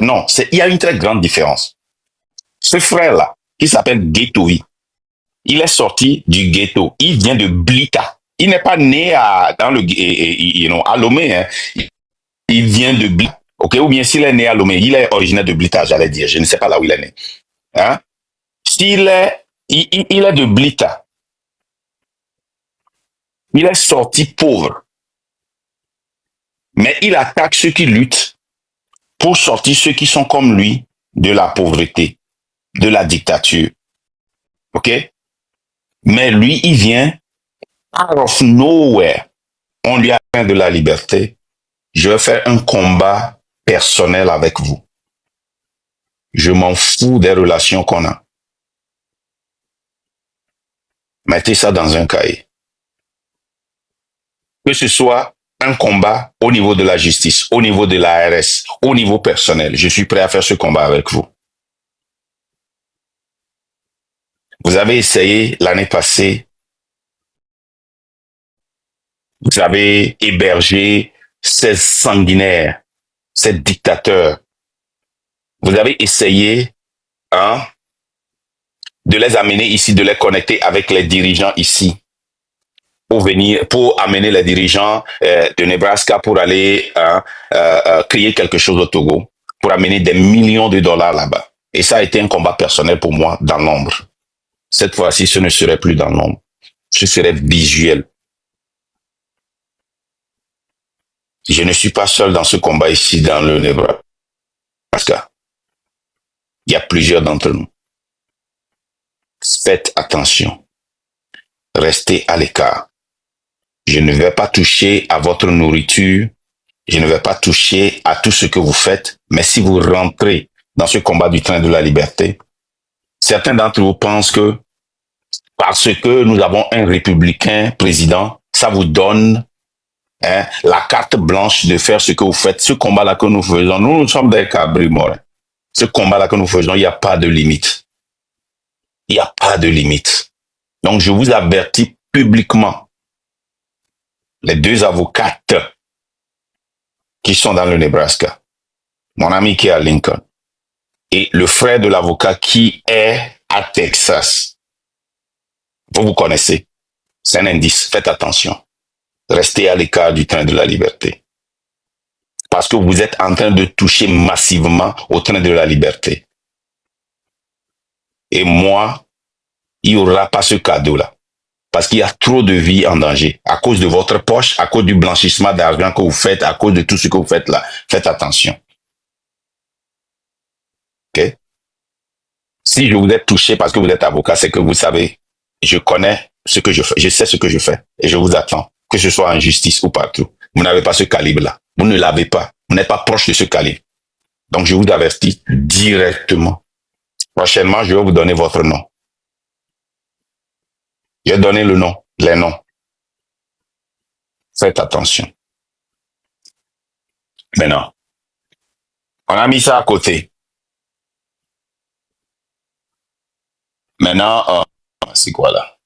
Non, il y a une très grande différence. Ce frère-là, qui s'appelle Ghettoï, il est sorti du ghetto. Il vient de Blita. Il n'est pas né dans le, à Lomé. Hein. Il vient de Blita. Ok, ou bien s'il est né à Lomé, il est originaire de Blita, j'allais dire. Je ne sais pas là où il est né. Hein? Il est de Blita. Il est sorti pauvre. Mais il attaque ceux qui luttent pour sortir ceux qui sont comme lui de la pauvreté, de la dictature. OK? Mais lui, il vient out of nowhere. On lui a fait de la liberté. Je vais faire un combat personnel avec vous. Je m'en fous des relations qu'on a. Mettez ça dans un cahier. Que ce soit un combat au niveau de la justice, au niveau de l'ARS, au niveau personnel, je suis prêt à faire ce combat avec vous. Vous avez essayé l'année passée, vous avez hébergé ces sanguinaires, ces dictateurs. Vous avez essayé de les amener ici, de les connecter avec les dirigeants ici, pour amener les dirigeants de Nebraska pour aller créer quelque chose au Togo, pour amener des millions de dollars là-bas. Et ça a été un combat personnel pour moi dans l'ombre. Cette fois-ci, ce ne serait plus dans l'ombre. Ce serait visuel. Je ne suis pas seul dans ce combat ici dans le Nebraska. Il y a plusieurs d'entre nous. Faites attention. Restez à l'écart. Je ne vais pas toucher à votre nourriture. Je ne vais pas toucher à tout ce que vous faites. Mais si vous rentrez dans ce combat du train de la liberté, certains d'entre vous pensent que parce que nous avons un républicain président, ça vous donne la carte blanche de faire ce que vous faites. Ce combat-là que nous faisons, nous sommes des cabris morts. Ce combat-là que nous faisons, il n'y a pas de limite. Il n'y a pas de limite. Donc, je vous avertis publiquement, les deux avocates qui sont dans le Nebraska, mon ami qui est à Lincoln, et le frère de l'avocat qui est à Texas. Vous connaissez. C'est un indice. Faites attention. Restez à l'écart du train de la liberté. Parce que vous êtes en train de toucher massivement au train de la liberté. Et moi, il n'y aura pas ce cadeau-là. Parce qu'il y a trop de vies en danger. À cause de votre poche, à cause du blanchissement d'argent que vous faites, à cause de tout ce que vous faites là. Faites attention. OK? Si je vous ai touché parce que vous êtes avocat, c'est que vous savez, je connais ce que je fais. Je sais ce que je fais. Et je vous attends. Que ce soit en justice ou partout. Vous n'avez pas ce calibre-là. Vous ne l'avez pas. Vous n'êtes pas proche de ce calibre. Donc, je vous avertis directement. Prochainement, je vais vous donner votre nom. Je vais donner le nom, les noms. Faites attention. Maintenant, on a mis ça à côté. Maintenant, c'est quoi là?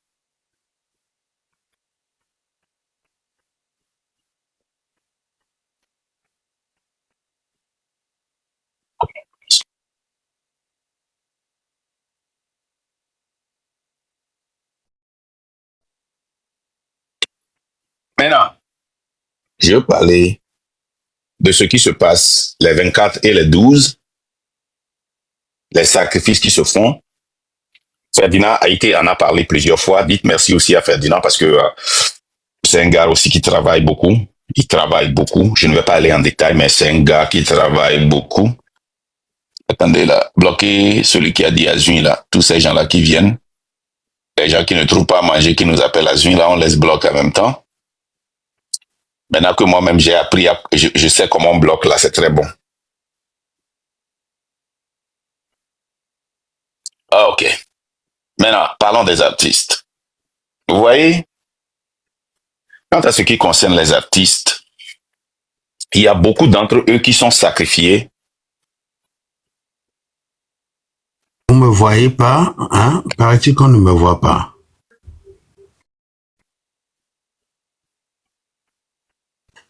Maintenant, je vais parler de ce qui se passe les 24 et les 12, les sacrifices qui se font. Ferdinand Haïté en a parlé plusieurs fois. Dites merci aussi à Ferdinand parce que c'est un gars aussi qui travaille beaucoup. Il travaille beaucoup. Je ne vais pas aller en détail, mais c'est un gars qui travaille beaucoup. Attendez là, bloquez celui qui a dit Azun là. Tous ces gens-là qui viennent. Les gens qui ne trouvent pas à manger, qui nous appellent Azun là, on les bloque en même temps. Maintenant que moi-même j'ai appris, je sais comment on bloque là, c'est très bon. Ah, ok. Maintenant, parlons des artistes. Vous voyez, quant à ce qui concerne les artistes, il y a beaucoup d'entre eux qui sont sacrifiés. Vous me voyez pas, hein? Paraît-il qu'on ne me voit pas.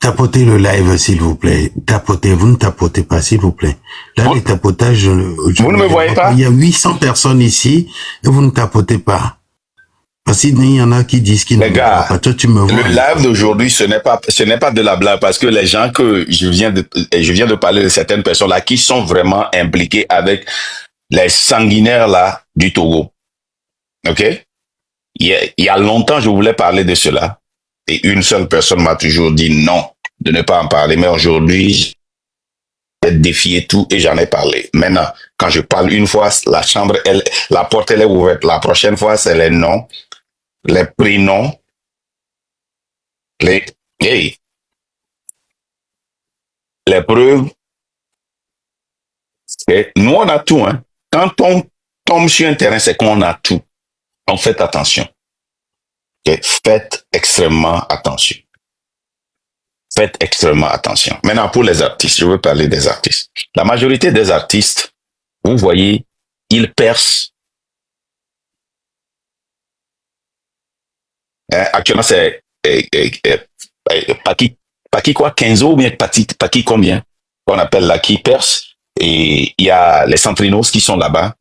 tapotez le live, s'il vous plaît. Tapotez, vous ne tapotez pas, s'il vous plaît. Là, les tapotages, vous ne me voyez pas? Il y a 800 personnes ici et vous ne tapotez pas. Parce qu'il y en a qui disent qu'ils ne me voient pas. Toi, tu me vois. Le live d'aujourd'hui, ce n'est pas de la blague parce que les gens que je viens de parler de certaines personnes là qui sont vraiment impliquées avec les sanguinaires là du Togo. OK? Il y a longtemps, je voulais parler de cela. Et une seule personne m'a toujours dit non, de ne pas en parler. Mais aujourd'hui, j'ai défié tout et j'en ai parlé. Maintenant, quand je parle une fois, la porte, elle est ouverte. La prochaine fois, c'est les noms, les prénoms, hey, les preuves. Et nous, on a tout, hein. Quand on tombe sur un terrain, c'est qu'on a tout. Donc, faites attention. Okay? Faites extrêmement attention. Faites extrêmement attention. Maintenant, pour les artistes, je veux parler des artistes. La majorité des artistes, vous voyez, ils percent. Actuellement, c'est Paki quoi, 15 ou bien Paki combien? On appelle là, qui perce. Et il y a les Centrinos qui sont là-bas.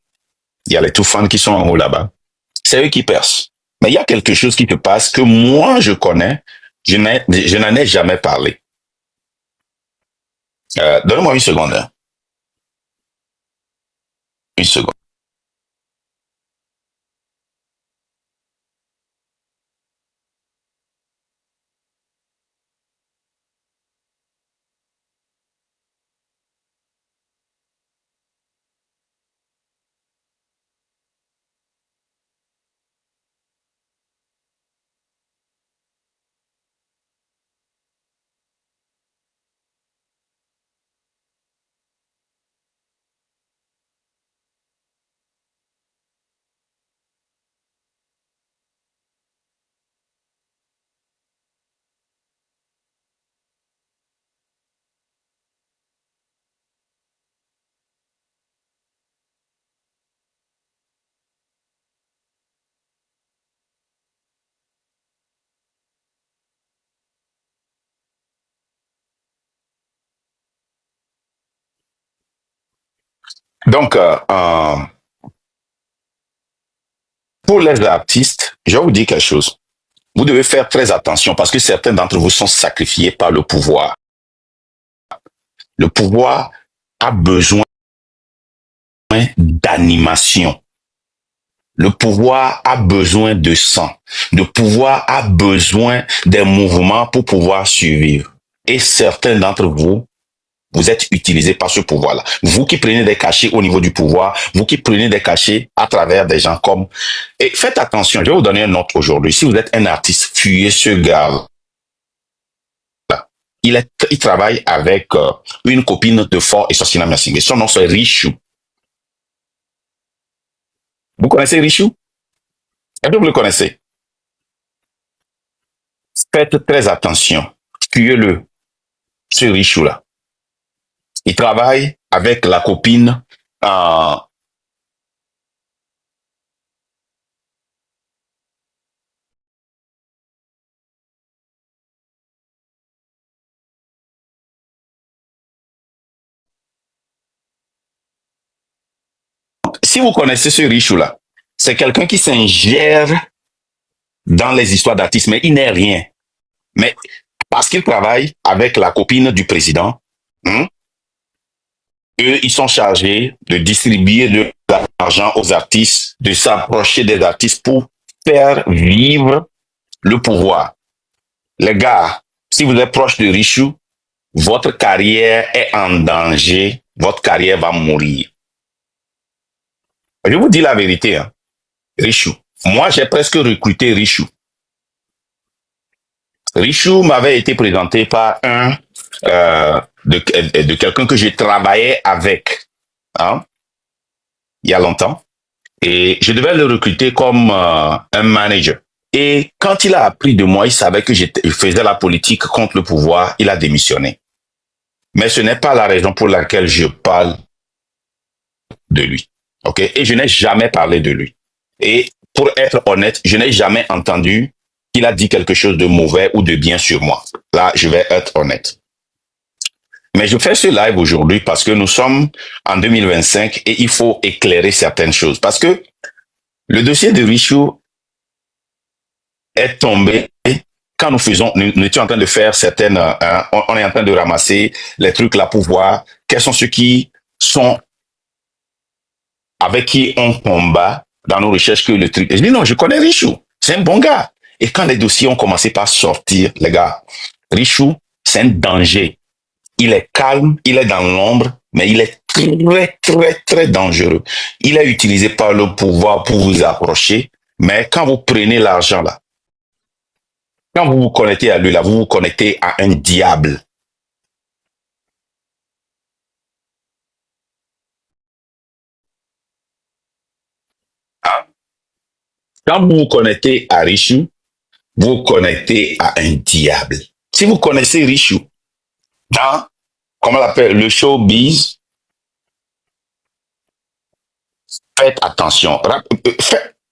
Il y a les Toufans qui sont en haut là-bas. C'est eux qui percent. Mais il y a quelque chose qui se passe que moi, je connais. Je n'en ai jamais parlé. Donne-moi une seconde. Hein. Une seconde. Donc, pour les artistes, je vais vous dire quelque chose. Vous devez faire très attention parce que certains d'entre vous sont sacrifiés par le pouvoir. Le pouvoir a besoin d'animation. Le pouvoir a besoin de sang. Le pouvoir a besoin des mouvements pour pouvoir survivre. Et certains d'entre vous, vous êtes utilisés par ce pouvoir-là. Vous qui prenez des cachets au niveau du pouvoir, vous qui prenez des cachets à travers des gens comme... Et faites attention, je vais vous donner un autre aujourd'hui. Si vous êtes un artiste, fuyez ce gars-là. Il travaille avec une copine de Fort et Sosina Massingé. Son nom c'est Richou. Vous connaissez Richou? Est-ce que vous le connaissez? Faites très attention. Fuyez-le, ce Richou-là. Il travaille avec la copine si vous connaissez ce Richou-là, c'est quelqu'un qui s'ingère dans les histoires d'artistes, mais il n'est rien. Mais parce qu'il travaille avec la copine du président, eux, ils sont chargés de distribuer de l'argent aux artistes, de s'approcher des artistes pour faire vivre le pouvoir. Les gars, si vous êtes proche de Richou, votre carrière est en danger, votre carrière va mourir. Je vous dis la vérité, hein. Richou. Moi, j'ai presque recruté Richou. Richou m'avait été présenté par de quelqu'un que je travaillais avec, hein, il y a longtemps. Et je devais le recruter comme un manager. Et quand il a appris de moi, il savait que je faisais la politique contre le pouvoir, il a démissionné. Mais ce n'est pas la raison pour laquelle je parle de lui. Okay? Et je n'ai jamais parlé de lui. Et pour être honnête, je n'ai jamais entendu qu'il a dit quelque chose de mauvais ou de bien sur moi. Là, je vais être honnête. Mais je fais ce live aujourd'hui parce que nous sommes en 2025 et il faut éclairer certaines choses. Parce que le dossier de Richou est tombé quand nous étions en train de faire certaines, on est en train de ramasser les trucs là pour voir quels sont ceux qui sont avec qui on combat dans nos recherches que le truc. Et je dis non, je connais Richou, c'est un bon gars. Et quand les dossiers ont commencé par sortir, les gars, Richou, c'est un danger. Il est calme, il est dans l'ombre, mais il est très, très, très dangereux. Il est utilisé par le pouvoir pour vous approcher, mais quand vous prenez l'argent là, quand vous vous connectez à lui là, vous vous connectez à un diable. Hein? Quand vous vous connectez à Richou, vous vous connectez à un diable. Si vous connaissez Richou, dans, comment on l'appelle, le showbiz, faites attention.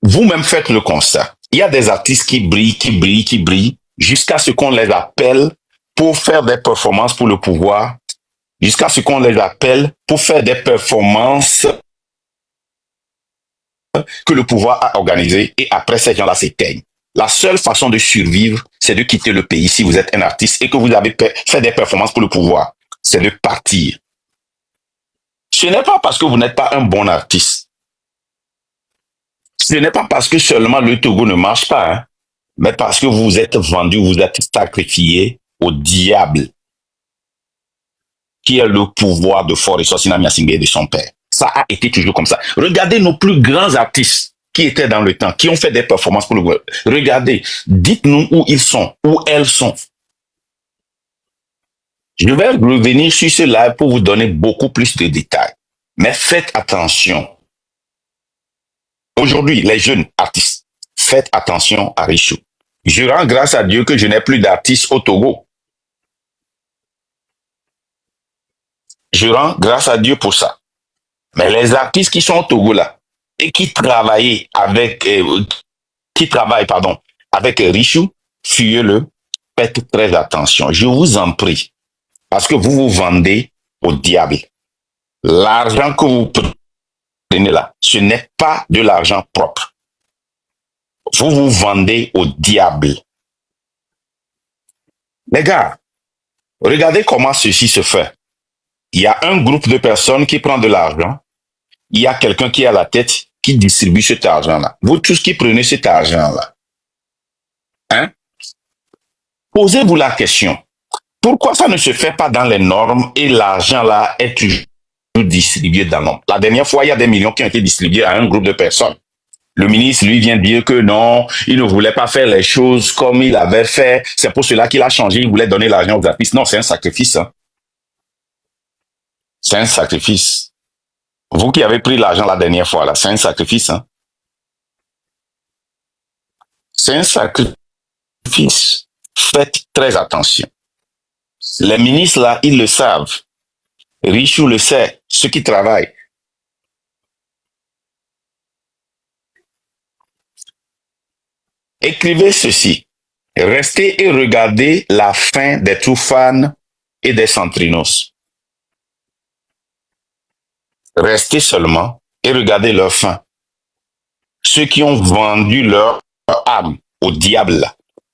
Vous-même faites le constat. Il y a des artistes qui brillent, jusqu'à ce qu'on les appelle pour faire des performances pour le pouvoir, jusqu'à ce qu'on les appelle pour faire des performances que le pouvoir a organisées et après ces gens-là s'éteignent. La seule façon de survivre, c'est de quitter le pays si vous êtes un artiste et que vous avez fait des performances pour le pouvoir. C'est de partir. Ce n'est pas parce que vous n'êtes pas un bon artiste. Ce n'est pas parce que seulement le Togo ne marche pas, hein, mais parce que vous êtes vendu, vous êtes sacrifié au diable, qui est le pouvoir de Fort et Sosina Miasingé de son père. Ça a été toujours comme ça. Regardez nos plus grands artistes qui étaient dans le temps, qui ont fait des performances pour le gouvernement. Regardez, dites-nous où ils sont, où elles sont. Je vais revenir sur ce live pour vous donner beaucoup plus de détails. Mais faites attention. Aujourd'hui, les jeunes artistes, faites attention à Richou. Je rends grâce à Dieu que je n'ai plus d'artistes au Togo. Je rends grâce à Dieu pour ça. Mais les artistes qui sont au Togo là et qui travaillent avec, avec Richou, fuyez-le, faites très attention. Je vous en prie, parce que vous vous vendez au diable. L'argent que vous prenez là, ce n'est pas de l'argent propre. Vous vous vendez au diable. Les gars, regardez comment ceci se fait. Il y a un groupe de personnes qui prend de l'argent. Il y a quelqu'un qui est à la tête qui distribue cet argent-là. Vous tous qui prenez cet argent-là, hein? Posez-vous la question. Pourquoi ça ne se fait pas dans les normes et l'argent-là est toujours distribué dans l'ombre? La dernière fois, il y a des millions qui ont été distribués à un groupe de personnes. Le ministre, lui, vient dire que non, il ne voulait pas faire les choses comme il avait fait. C'est pour cela qu'il a changé. Il voulait donner l'argent aux artistes. Non, c'est un sacrifice. Hein. C'est un sacrifice. Vous qui avez pris l'argent la dernière fois, là, c'est un sacrifice. Hein. C'est un sacrifice. Faites très attention. Les ministres, là, ils le savent. Richou le sait, ceux qui travaillent. Écrivez ceci. Restez et regardez la fin des Toufan et des Centrinos. Restez seulement et regardez leur fin. Ceux qui ont vendu leur âme au diable,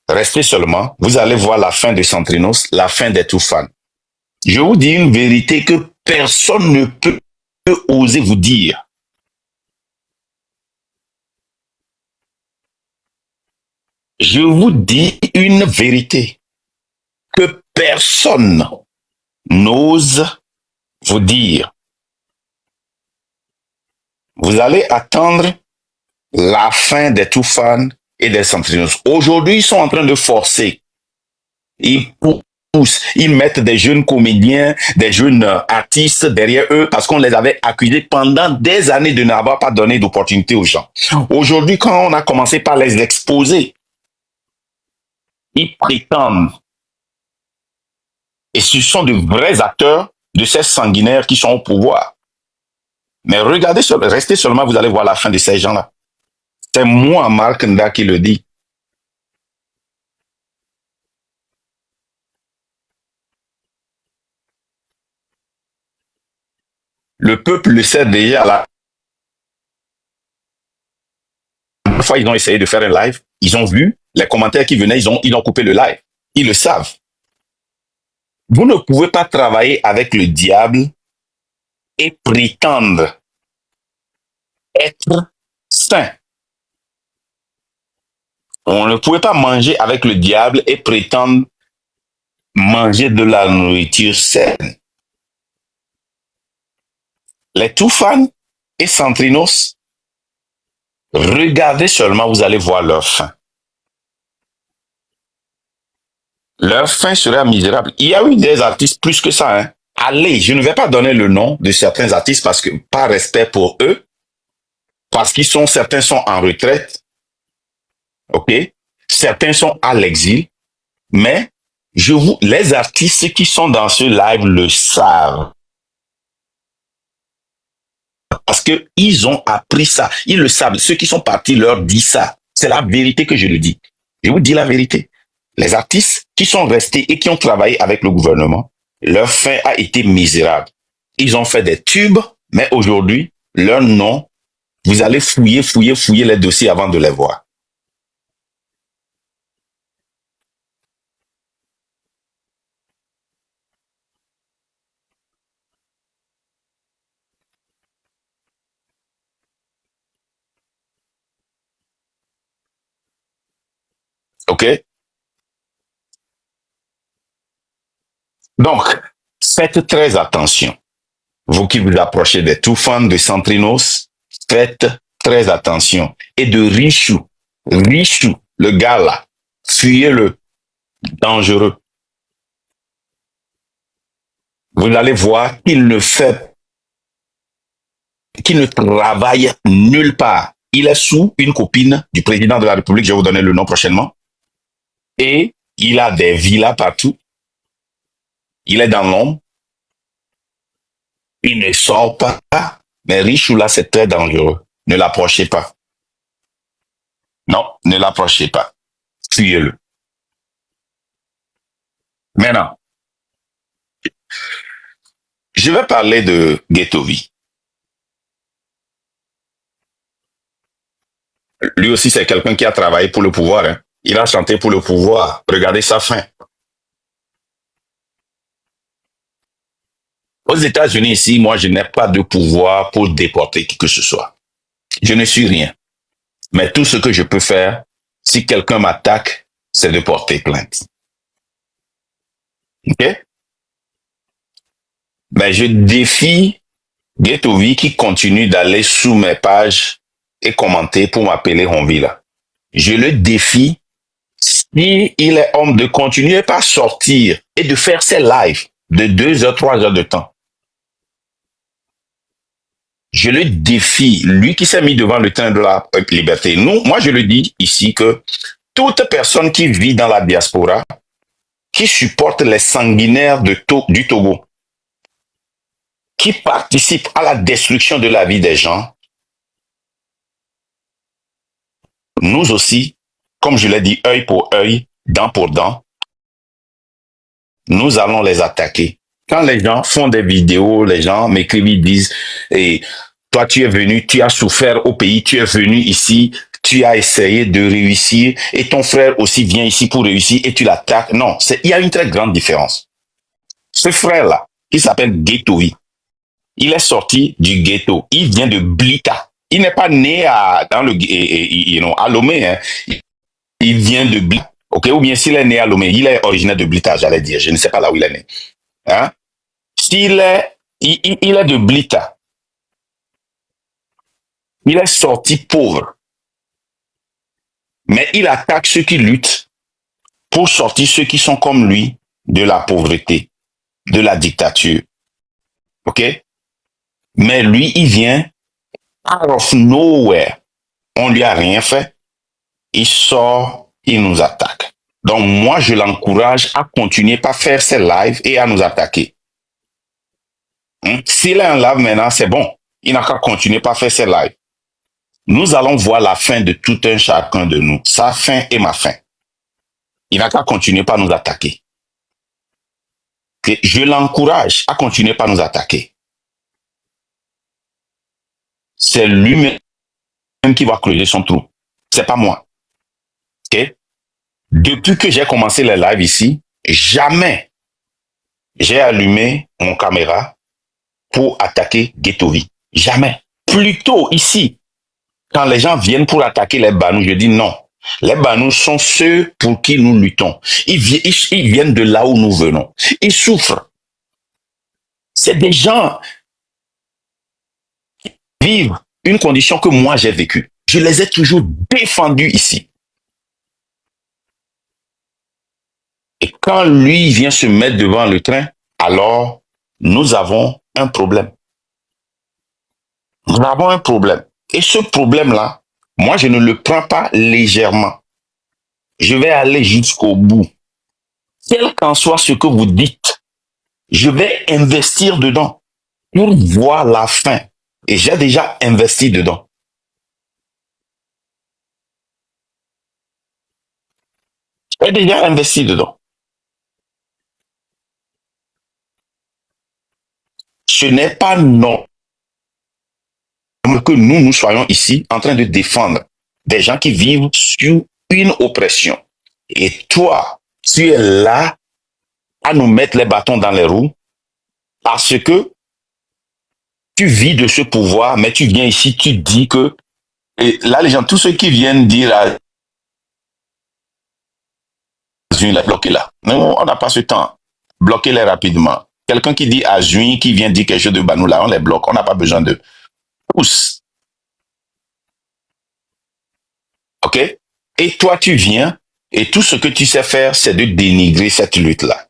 restez seulement, vous allez voir la fin de Centrinos, la fin des Toufan. Je vous dis une vérité que personne ne peut oser vous dire. Je vous dis une vérité que personne n'ose vous dire. Vous allez attendre la fin des Toufan et des Centrinos. Aujourd'hui, ils sont en train de forcer. Ils poussent, ils mettent des jeunes comédiens, des jeunes artistes derrière eux parce qu'on les avait accusés pendant des années de n'avoir pas donné d'opportunité aux gens. Aujourd'hui, quand on a commencé par les exposer, ils prétendent, et ce sont de vrais acteurs de ces sanguinaires qui sont au pouvoir. Mais regardez, restez seulement, vous allez voir la fin de ces gens-là. C'est moi, Marc Nda, qui le dit. Le peuple le sait déjà. La fois, ils ont essayé de faire un live. Ils ont vu les commentaires qui venaient. Ils ont coupé le live. Ils le savent. Vous ne pouvez pas travailler avec le diable et prétendre être saint. On ne pouvait pas manger avec le diable et prétendre manger de la nourriture saine. Les Toufan et Centrinos, regardez seulement, vous allez voir leur fin. Leur fin sera misérable. Il y a eu des artistes plus que ça. Hein. Allez, je ne vais pas donner le nom de certains artistes parce que, par respect pour eux, parce qu'ils sont, certains sont en retraite, ok? Certains sont à l'exil, mais les artistes qui sont dans ce live le savent. Parce que ils ont appris ça. Ils le savent. Ceux qui sont partis leur disent ça. C'est la vérité que je le dis. Je vous dis la vérité. Les artistes qui sont restés et qui ont travaillé avec le gouvernement, leur fin a été misérable. Ils ont fait des tubes, mais aujourd'hui, leur nom, vous allez fouiller les dossiers avant de les voir. OK? Donc, faites très attention. Vous qui vous approchez des Toufan, de Centrinos, faites très attention. Et de Richou, le gars là, fuyez-le, dangereux. Vous allez voir qu'il ne travaille nulle part. Il est sous une copine du président de la République, je vais vous donner le nom prochainement. Et il a des villas partout. Il est dans l'ombre. Il ne sort pas. Mais Richou là, c'est très dangereux. Ne l'approchez pas. Non, ne l'approchez pas. Fuyez-le. Maintenant, je vais parler de Ghettovi. Lui aussi, c'est quelqu'un qui a travaillé pour le pouvoir. Hein. Il a chanté pour le pouvoir. Regardez sa fin. Aux États-Unis, ici, moi, je n'ai pas de pouvoir pour déporter qui que ce soit. Je ne suis rien. Mais tout ce que je peux faire, si quelqu'un m'attaque, c'est de porter plainte. OK? Mais je défie Ghettovi qui continue d'aller sous mes pages et commenter pour m'appeler Honvilla. Je le défie, si il est homme, de continuer par sortir et de faire ses lives de 2 heures, 3 heures de temps. Je le défie, lui qui s'est mis devant le train de la liberté. Moi je le dis ici que toute personne qui vit dans la diaspora, qui supporte les sanguinaires du Togo, qui participe à la destruction de la vie des gens, nous aussi, comme je l'ai dit, œil pour œil, dent pour dent, nous allons les attaquer. Quand les gens font des vidéos, les gens m'écrivent, ils disent, et toi tu es venu, tu as souffert au pays, tu es venu ici, tu as essayé de réussir, et ton frère aussi vient ici pour réussir, et tu l'attaques. Non, il y a une très grande différence. Ce frère-là, qui s'appelle Ghettovi, il est sorti du ghetto. Il vient de Blita. Il n'est pas né à Lomé. Hein. Il vient de Blita. Okay? Ou bien s'il est né à Lomé, il est originaire de Blita, j'allais dire. Je ne sais pas là où il est né. Hein? Il est de Blita. Il est sorti pauvre. Mais il attaque ceux qui luttent pour sortir ceux qui sont comme lui de la pauvreté, de la dictature. OK? Mais lui, il vient out of nowhere. On lui a rien fait. Il sort, il nous attaque. Donc moi, je l'encourage à continuer par faire ses lives et à nous attaquer. S'il a un live maintenant, c'est bon. Il n'a qu'à continuer par faire ses lives. Nous allons voir la fin de tout un chacun de nous. Sa fin et ma fin. Il n'a qu'à continuer par nous attaquer. Et je l'encourage à continuer par nous attaquer. c'est lui-même qui va creuser son trou. C'est pas moi. Ok? Depuis que j'ai commencé les lives ici, jamais j'ai allumé mon caméra pour attaquer Ghettovi. Jamais. Plutôt ici, quand les gens viennent pour attaquer les Banous, je dis non. Les Banous sont ceux pour qui nous luttons. Ils viennent de là où nous venons. Ils souffrent. C'est des gens qui vivent une condition que moi j'ai vécue. Je les ai toujours défendus ici. Et quand lui vient se mettre devant le train, alors nous avons un problème. Nous avons un problème. Et ce problème-là, moi, je ne le prends pas légèrement. Je vais aller jusqu'au bout. Quel qu'en soit ce que vous dites, je vais investir dedans pour voir la fin. Et j'ai déjà investi dedans. J'ai déjà investi dedans. Ce n'est pas non que nous soyons ici en train de défendre des gens qui vivent sur une oppression. Et toi, tu es là à nous mettre les bâtons dans les roues parce que tu vis de ce pouvoir, mais tu viens ici, tu dis que... Et là, les gens, tous ceux qui viennent dire à Azun, bloquez-la. Non, on n'a pas ce temps. Bloquez-les rapidement. Quelqu'un qui dit Azun, qui vient dire quelque chose de Banou, là, on les bloque. On n'a pas besoin de tous. OK? Et toi, tu viens, et tout ce que tu sais faire, c'est de dénigrer cette lutte-là.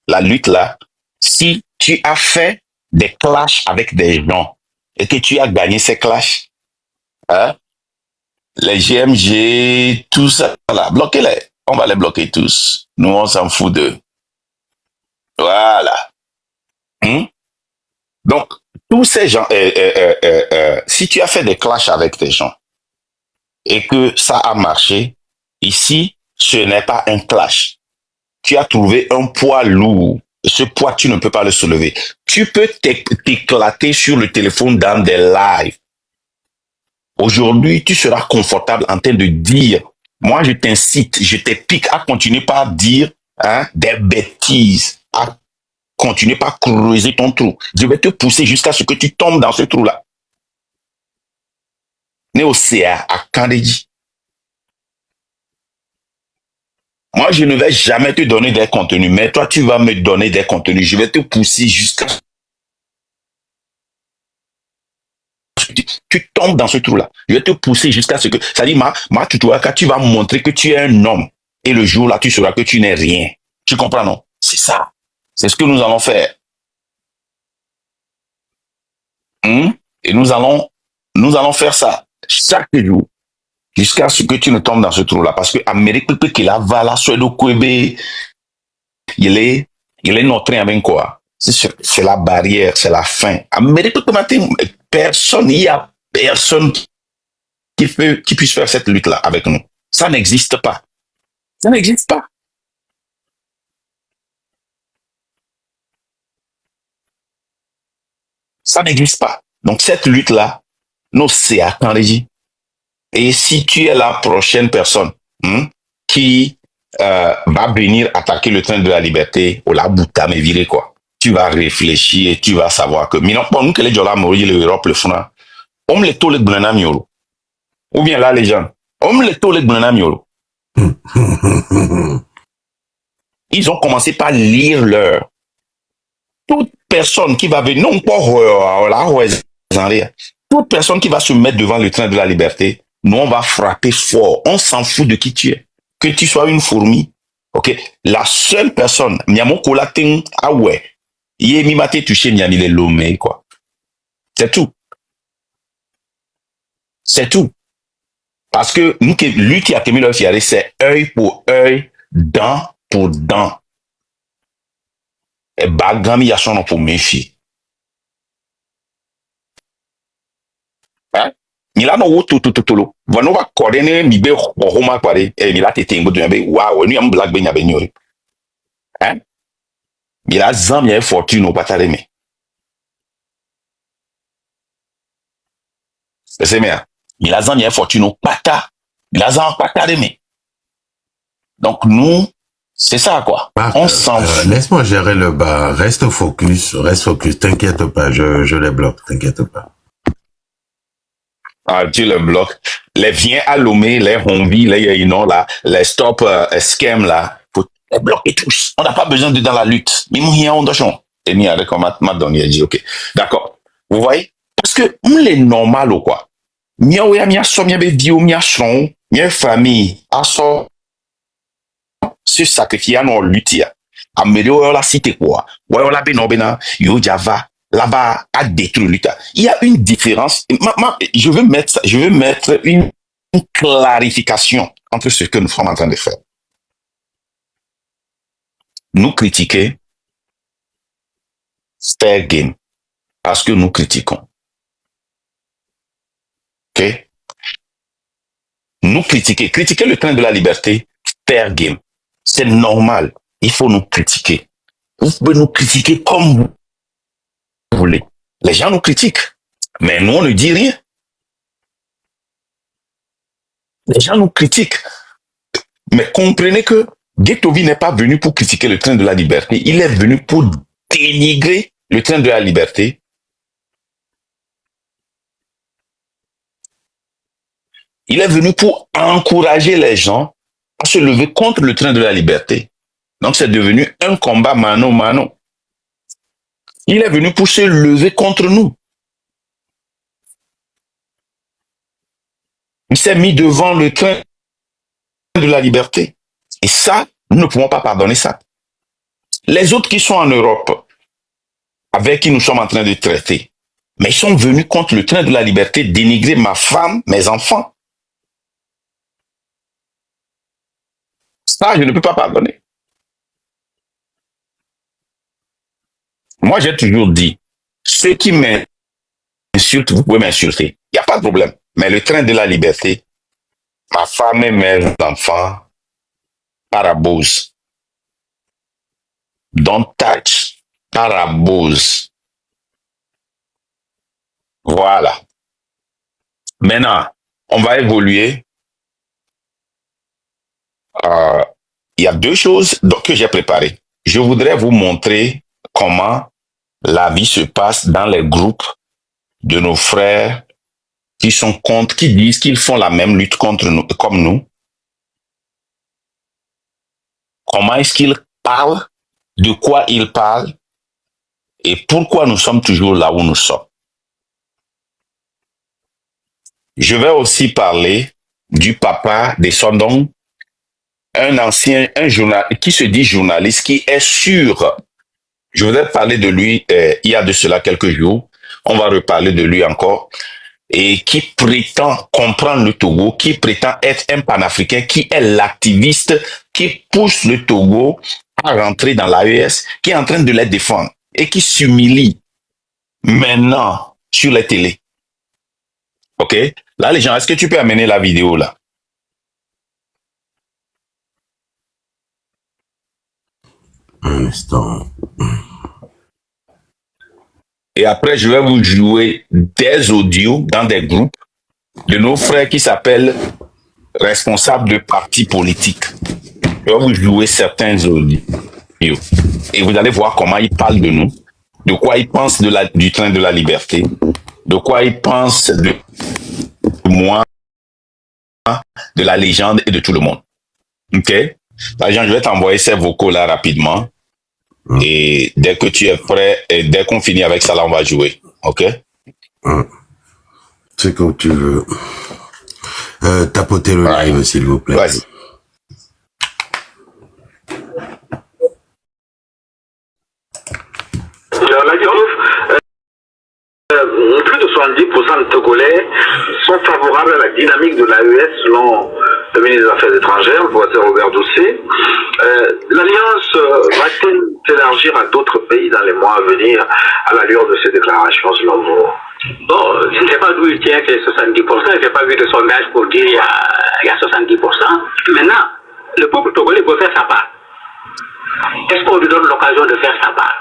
La lutte-là, si tu as fait des clashs avec des gens et que tu as gagné ces clashs, hein, les GMG, tout ça, là, bloquez-les. On va les bloquer tous. Nous, on s'en fout d'eux. Voilà. Donc, tous ces gens, si tu as fait des clashs avec des gens et que ça a marché, ici, ce n'est pas un clash. Tu as trouvé un poids lourd. Ce poids, tu ne peux pas le soulever. Tu peux t'éclater sur le téléphone dans des lives. Aujourd'hui, tu seras confortable en train de dire, moi je t'incite, je t'épique à continuer par dire des bêtises, à continuer par creuser ton trou. Je vais te pousser jusqu'à ce que tu tombes dans ce trou-là. Néocéa à Kandéji. Moi, je ne vais jamais te donner des contenus, mais toi, tu vas me donner des contenus. Je vais te pousser jusqu'à ce que tu tombes dans ce trou-là. Je vais te pousser jusqu'à ce que... Ça dit, tu vas montrer que tu es un homme. Et le jour-là, tu sauras que tu n'es rien. Tu comprends, non? C'est ça. C'est ce que nous allons faire. Et nous allons faire ça chaque jour. Jusqu'à ce que tu ne tombes dans ce trou-là. Parce que Amérique, il va là, il est notre avec quoi? C'est la barrière, c'est la fin. Amérique, personne, il n'y a personne qui puisse faire cette lutte-là avec nous. Ça n'existe pas. Ça n'existe pas. Ça n'existe pas. Donc, cette lutte-là, nous, c'est à Kandéji. Et si tu es la prochaine personne qui va venir attaquer le train de la liberté, ou la bouta me virer quoi. Tu vas réfléchir et tu vas savoir que nous que les Jola Mori, l'Europe, le Funa, on me les tole grenam yoro. Ou bien là, les gens, on me les tole grenam yoro. Ils ont commencé par lire leur. Toute personne qui va venir, non pas toute personne qui va se mettre devant le train de la liberté, nous on va frapper fort. On s'en fout de qui tu es. Que tu sois une fourmi, ok. La seule personne, Miamo Kolating, ah ouais, il est mimate touché Miami les lomé quoi. C'est tout. C'est tout. Parce que lui qui a commis leur fiaré, c'est œil pour œil, dent pour dent. Et bagami a son nom pour mes filles. Hein? Mila no wo tutututulu. Vano va korene mi be homa pare. E mila tete ngo dunyabe. Wow, ni am black be nyabe nyori. Hein? Mila zam ya fortune o patare me. C'est bien. Il a une fortune au pata. Il a un pata de mais. Donc nous, c'est ça quoi. On s'en fout. Laisse-moi gérer le bas. Reste focus. T'inquiète pas, je les bloque. T'inquiète pas. Ah, tu le bloques. Les viens à Lomé, les Honvi, les là, les stop scam là, faut les bloquer tous. On n'a pas besoin de dans la lutte. Mais moi, on doit changer. Et ni avec m'a donné, il dit ok. D'accord. Vous voyez? Parce que on est normal ou quoi? Mia ou mia so mia be dio mia son, mia famille, aso se sacrifier dans lutte. Améliore la cité quoi. Ouais, on la benobena, yo java là-bas à détruire l'État. Il y a une différence. Je veux mettre une clarification entre ce que nous sommes en train de faire. Nous critiquer, fair game, parce que nous critiquons. Ok? Nous critiquer le train de la liberté, fair game. C'est normal. Il faut nous critiquer. Vous pouvez nous critiquer comme vous voulez. Les gens nous critiquent, mais nous on ne dit rien. Les gens nous critiquent. Mais comprenez que Guettovi n'est pas venu pour critiquer le train de la liberté. Il est venu pour dénigrer le train de la liberté. Il est venu pour encourager les gens à se lever contre le train de la liberté. Donc c'est devenu un combat mano-mano. Il est venu pour se lever contre nous. Il s'est mis devant le train de la liberté. Et ça, nous ne pouvons pas pardonner ça. Les autres qui sont en Europe, avec qui nous sommes en train de traiter, mais ils sont venus contre le train de la liberté, dénigrer ma femme, mes enfants. Ça, je ne peux pas pardonner. Moi, j'ai toujours dit, ceux qui m'insultent, vous pouvez m'insulter. Il n'y a pas de problème. Mais le train de la liberté, ma femme et mes enfants, parabose. Don't touch. Parabose. Voilà. Maintenant, on va évoluer. Il y a deux choses que j'ai préparées. Je voudrais vous montrer comment la vie se passe dans les groupes de nos frères qui sont contre, qui disent qu'ils font la même lutte contre nous, comme nous. Comment est-ce qu'ils parlent, de quoi ils parlent et pourquoi nous sommes toujours là où nous sommes. Je vais aussi parler du papa des Sondong, un journaliste qui se dit journaliste, qui est sûr. Je voudrais parler de lui il y a de cela quelques jours. On va reparler de lui encore. Et qui prétend comprendre le Togo, qui prétend être un panafricain, qui est l'activiste, qui pousse le Togo à rentrer dans l'AES, qui est en train de les défendre et qui s'humilie maintenant sur les télés. Ok? Là, les gens, est-ce que tu peux amener la vidéo là? Un instant. Et après, je vais vous jouer des audios dans des groupes de nos frères qui s'appellent responsables de partis politiques. Je vais vous jouer certains audios. Et vous allez voir comment ils parlent de nous, de quoi ils pensent du train de la liberté, de quoi ils pensent de moi, de la légende et de tout le monde. Ok? Jean, je vais t'envoyer ces vocaux là rapidement. Et dès que tu es prêt, et dès qu'on finit avec ça, là, on va jouer. Ok? C'est comme tu veux. Tapotez le live, s'il vous plaît. Vas-y. Plus de 70% de Togolais sont favorables à la dynamique de l'AES selon le ministre des Affaires étrangères, le professeur Robert Doucet. L'Alliance va-t-elle s'élargir à d'autres pays dans les mois à venir à l'allure de ces déclarations selon vous? Bon, je ne sais pas d'où il tient que 70%, je n'ai pas vu de sondage pour dire il y a 70%. Maintenant, le peuple togolais peut faire sa part. Est-ce qu'on lui donne l'occasion de faire sa part?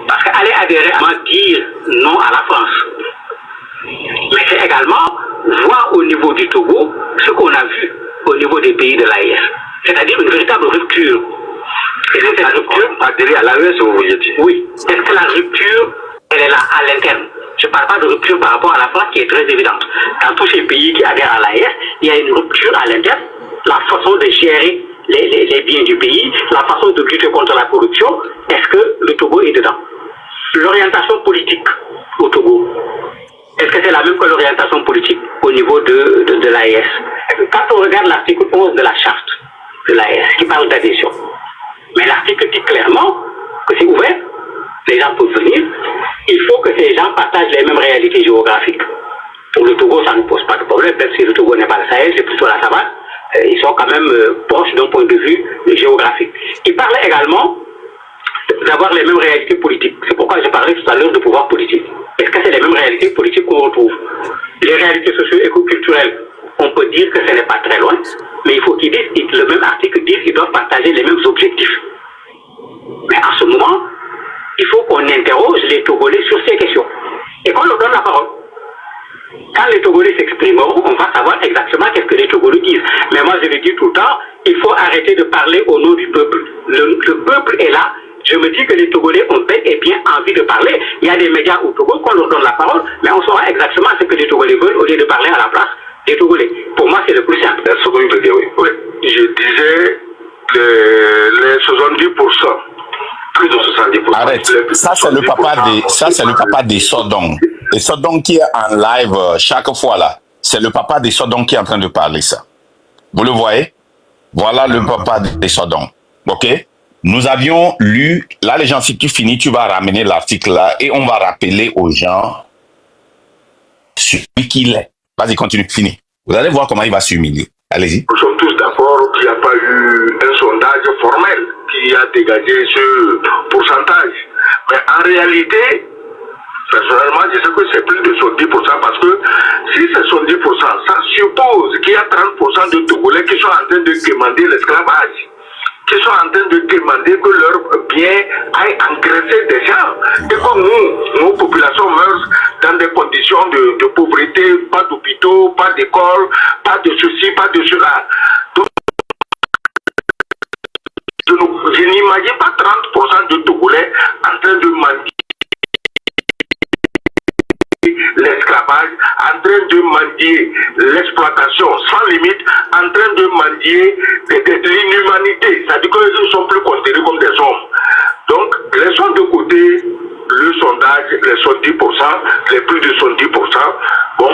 Parce qu'aller adhérer à dire non à la France, mais c'est également également voir au niveau du Togo ce qu'on a vu au niveau des pays de l'AES, c'est-à-dire une véritable rupture. Et cette rupture, adhérer à l'AES, vous voulez dire? Oui. Est-ce que la rupture, elle est là à l'interne? Je ne parle pas de rupture par rapport à la France qui est très évidente. Dans tous ces pays qui adhèrent à l'AES, il y a une rupture à l'interne, la façon de gérer les biens du pays, la façon de lutter contre la corruption. Est-ce que le Togo est dedans? L'orientation politique au Togo, est-ce que c'est la même que l'orientation politique au niveau de l'AES? Quand on regarde l'article 11 de la charte de l'AES qui parle d'adhésion, mais l'article dit clairement que c'est ouvert, les gens peuvent venir, il faut que ces gens partagent les mêmes réalités géographiques. Pour le Togo, ça ne pose pas de problème, même si le Togo n'est pas le Sahel, c'est plutôt la savane, ils sont quand même proches d'un point de vue géographique. Il parle également d'avoir les mêmes réalités politiques. C'est pourquoi je parlais tout à l'heure de pouvoir politique. Est-ce que c'est les mêmes réalités politiques qu'on retrouve? Les réalités socio-éco-culturelles, on peut dire que ce n'est pas très loin, mais il faut qu'ils disent, le même article dit qu'ils doivent partager les mêmes objectifs. Mais en ce moment, il faut qu'on interroge les Togolais sur ces questions et qu'on leur donne la parole. Quand les Togolais s'exprimeront, on va savoir exactement qu'est-ce que les Togolais disent. Mais moi, je le dis tout le temps, il faut arrêter de parler au nom du peuple. Le peuple est là. Je me dis que les Togolais ont bel et bien envie de parler. Il y a des médias au Togo qu'on leur donne la parole, mais on saura exactement ce que les Togolais veulent au lieu de parler à la place des Togolais. Pour moi, c'est le plus simple. Oui. Je disais les 70%. Plus de 70%. Arrête. Ça, c'est le papa des Sodong. Et Sodong qui est en live chaque fois là. C'est le papa des Sodong qui est en train de parler ça. Vous le voyez? Voilà le papa des Sodong. OK? Nous avions lu, là les gens, si tu finis, tu vas ramener l'article là et on va rappeler aux gens celui qu'il est. Vas-y, continue, finis. Vous allez voir comment il va s'humilier. Allez-y. Nous sommes tous d'accord qu'il n'y a pas eu un sondage formel qui a dégagé ce pourcentage. Mais en réalité, personnellement, je sais que c'est plus de 70% parce que si c'est 70%, ça suppose qu'il y a 30% de Togolais qui sont en train de demander l'esclavage, qui sont en train de demander que leurs biens aillent engraisser des gens et que nos populations meurent dans des conditions de pauvreté, pas d'hôpitaux, pas d'école, pas de ceci, pas de cela. Donc, je n'imagine pas 30% de Togolais en train de mendier l'esclavage, en train de mendier l'exploitation sans limite, en train de mendier l'inhumanité. C'est-à-dire qu'ils ne sont plus considérés comme des hommes. Donc, laissons de côté le sondage, les 70%, les plus de 70%. Bon,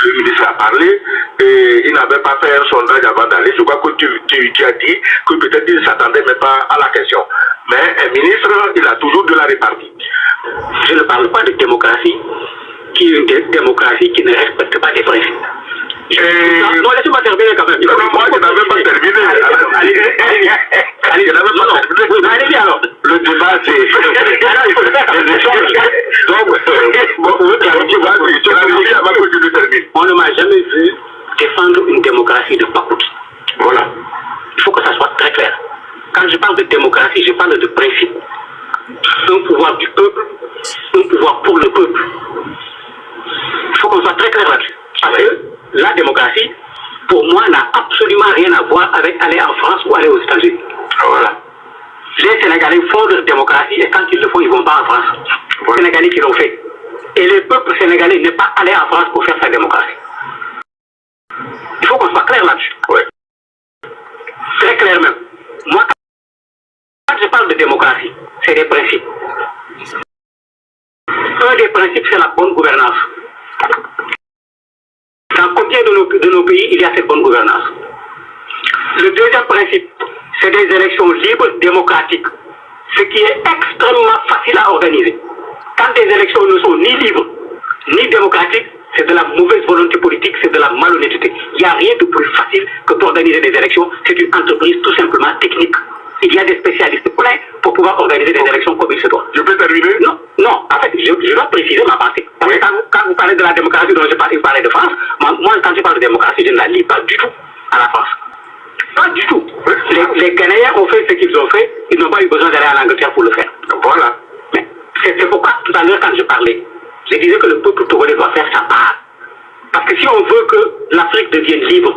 le ministre a parlé et il n'avait pas fait un sondage avant d'aller. Je crois que tu as dit que peut-être il ne s'attendait même pas à la question. Mais un ministre, il a toujours de la répartie. Je ne parle pas de démocratie qui est une démocratie qui ne respecte pas les principes. Non, laissez-moi terminer quand même. Non, moi, je n'avais pas terminé. Allez-y alors. Le débat, c'est... On ne m'a jamais vu défendre une démocratie de Pakout. Voilà. Il faut que ça soit très clair. Quand je parle de démocratie, je parle de principe. Un pouvoir du peuple, un pouvoir pour le peuple. Il faut qu'on soit très clair là-dessus. Parce que la démocratie, pour moi, n'a absolument rien à voir avec aller en France ou aller aux États-Unis. Voilà. Les Sénégalais font leur démocratie et quand ils le font, ils ne vont pas en France. Les Sénégalais qui l'ont fait. Et le peuple sénégalais n'est pas allé en France pour faire sa démocratie. Il faut qu'on soit clair là-dessus. Ouais. Très clair même. Moi, quand je parle de démocratie, c'est des principes. Un des principes, c'est la bonne gouvernance. Dans combien de nos pays il y a cette bonne gouvernance? Le deuxième principe, c'est des élections libres, démocratiques. Ce qui est extrêmement facile à organiser. Quand des élections ne sont ni libres, ni démocratiques, c'est de la mauvaise volonté politique, c'est de la malhonnêteté. Il n'y a rien de plus facile que d'organiser des élections. C'est une entreprise tout simplement technique. Il y a des spécialistes pleins pour pouvoir organiser des élections comme il se doit. Je peux terminer? Non, en fait, je dois préciser ma pensée. Parce que quand vous parlez de la démocratie dont je parlais de France, moi, quand je parle de démocratie, je ne la lis pas du tout à la France. Pas du tout. Les Canadiens ont fait ce qu'ils ont fait, ils n'ont pas eu besoin d'aller en Angleterre pour le faire. Voilà. Mais c'est pourquoi, tout à l'heure, quand je parlais, je disais que le peuple togolais doit faire sa part. Parce que si on veut que l'Afrique devienne libre,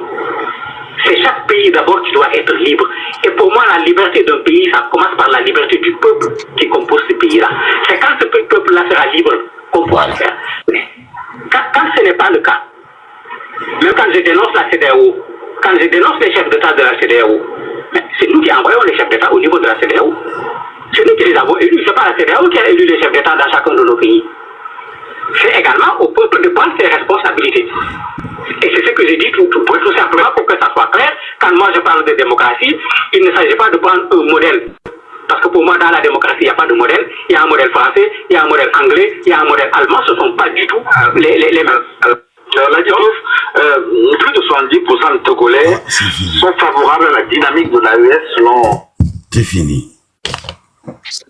c'est chaque pays d'abord qui doit être libre. Et pour moi, la liberté d'un pays, ça commence par la liberté du peuple qui compose ce pays-là. C'est quand ce peuple-là sera libre qu'on pourra le faire. Mais quand ce n'est pas le cas, même quand je dénonce la CEDEAO, quand je dénonce les chefs d'État de la CEDEAO, c'est nous qui envoyons les chefs d'État au niveau de la CEDEAO. C'est nous qui les avons élus. C'est pas la CEDEAO qui a élu les chefs d'État dans chacun de nos pays. C'est également au peuple de prendre ses responsabilités. Et c'est ce que j'ai dit tout simplement pour que ça soit clair. Quand moi je parle de démocratie, il ne s'agit pas de prendre un modèle. Parce que pour moi, dans la démocratie, il n'y a pas de modèle. Il y a un modèle français, il y a un modèle anglais, il y a un modèle allemand. Ce ne sont pas du tout les mêmes. Plus de 70% de Togolais sont favorables à la dynamique de l'AES selon... C'est fini.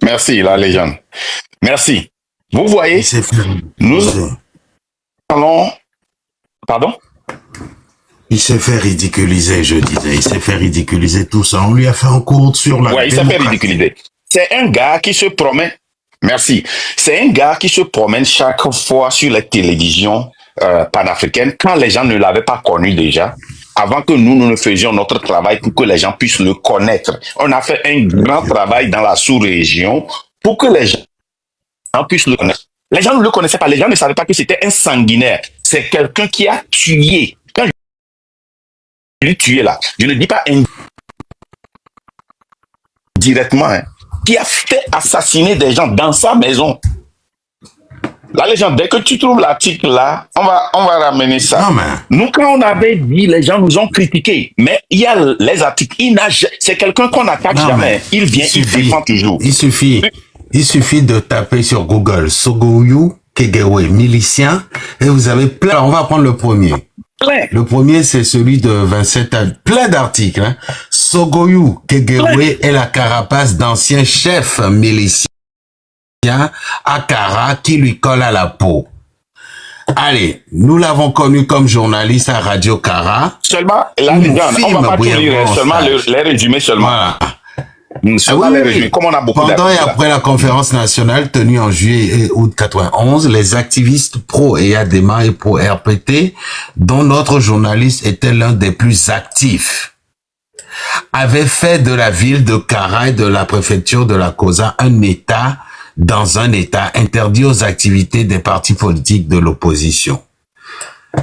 Merci, la légende. Merci. Vous voyez, nous allons... Pardon? Il s'est fait ridiculiser, je disais. Il s'est fait ridiculiser tout ça. On lui a fait un cours sur la... Ouais, il s'est fait ridiculiser. C'est un gars qui se promène... Merci. C'est un gars qui se promène chaque fois sur les télévisions panafricaines quand les gens ne l'avaient pas connu déjà. Avant que nous ne faisions notre travail pour que les gens puissent le connaître. On a fait un grand travail dans la sous-région pour que les gens puissent le connaître. Les gens ne le connaissaient pas. Les gens ne savaient pas que c'était un sanguinaire. C'est quelqu'un qui a tué. Quand je dis tué là, je ne dis pas indirectement, hein, qui a fait assassiner des gens dans sa maison. La légende, dès que tu trouves l'article là, on va ramener ça. Non, mais... Nous, quand on avait dit, les gens nous ont critiqués. Mais il y a les articles. C'est quelqu'un qu'on n'attaque jamais. Il vient, il défend toujours. Il suffit de taper sur Google Sogouyou Kegewe, milicien, et vous avez plein. Alors, on va prendre le premier. Le premier, c'est celui de 27 plein d'articles. Hein. Sogouyou Kegewe est la carapace d'anciens chefs miliciens à Kara qui lui colle à la peau. Allez, nous l'avons connu comme journaliste à Radio Kara. Seulement, la légende, on va pas tout lire, seulement les résumés seulement. Voilà. Seulement les résumés, comme on a beaucoup Pendant et après la conférence nationale tenue en juillet et août 91, les activistes pro-EADEMA et pro-RPT, dont notre journaliste était l'un des plus actifs, avaient fait de la ville de Kara et de la préfecture de la Kosa un État dans un État interdit aux activités des partis politiques de l'opposition.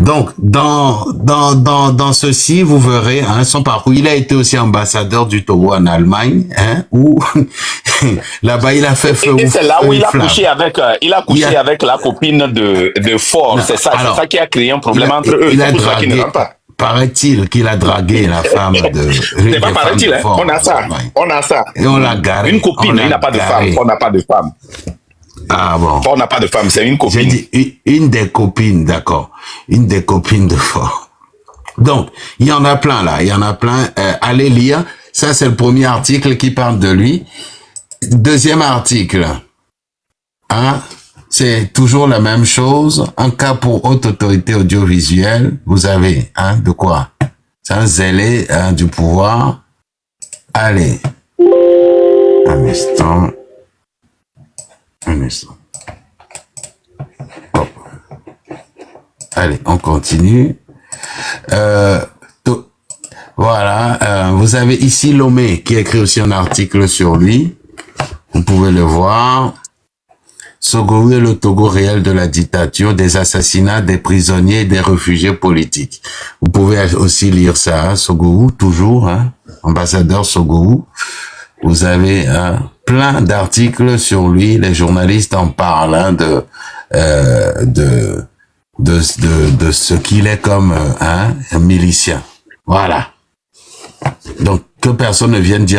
Donc, dans ceci, vous verrez son parcours. Il a été aussi ambassadeur du Togo en Allemagne, où là-bas il a fait feu. Et c'est là où il a couché avec, avec la copine de Ford. C'est ça qui a créé un problème entre eux. Il a dragué. Paraît-il qu'il a dragué la femme de... C'est pas paraît-il, hein? On a ça. Et on l'a garé. Une copine, il n'a pas de femme. On n'a pas de femme. Ah bon. On n'a pas de femme, c'est une copine. J'ai dit une des copines, d'accord. Une des copines de Fort. Donc, il y en a plein là. Il y en a plein. Allez lire. Ça, c'est le premier article qui parle de lui. Deuxième article. C'est toujours la même chose. En cas pour haute autorité audiovisuelle, vous avez de quoi? C'est un zélé du pouvoir. Allez. Un instant. Hop. Allez, on continue. Voilà. Vous avez ici Lomé qui écrit aussi un article sur lui. Vous pouvez le voir. Sogouyou est le Togo réel de la dictature, des assassinats, des prisonniers et des réfugiés politiques. Vous pouvez aussi lire ça, Sogouyou, toujours, ambassadeur Sogouyou. Vous avez plein d'articles sur lui, les journalistes en parlent de ce qu'il est comme un milicien. Voilà. Donc, que personne ne vienne dire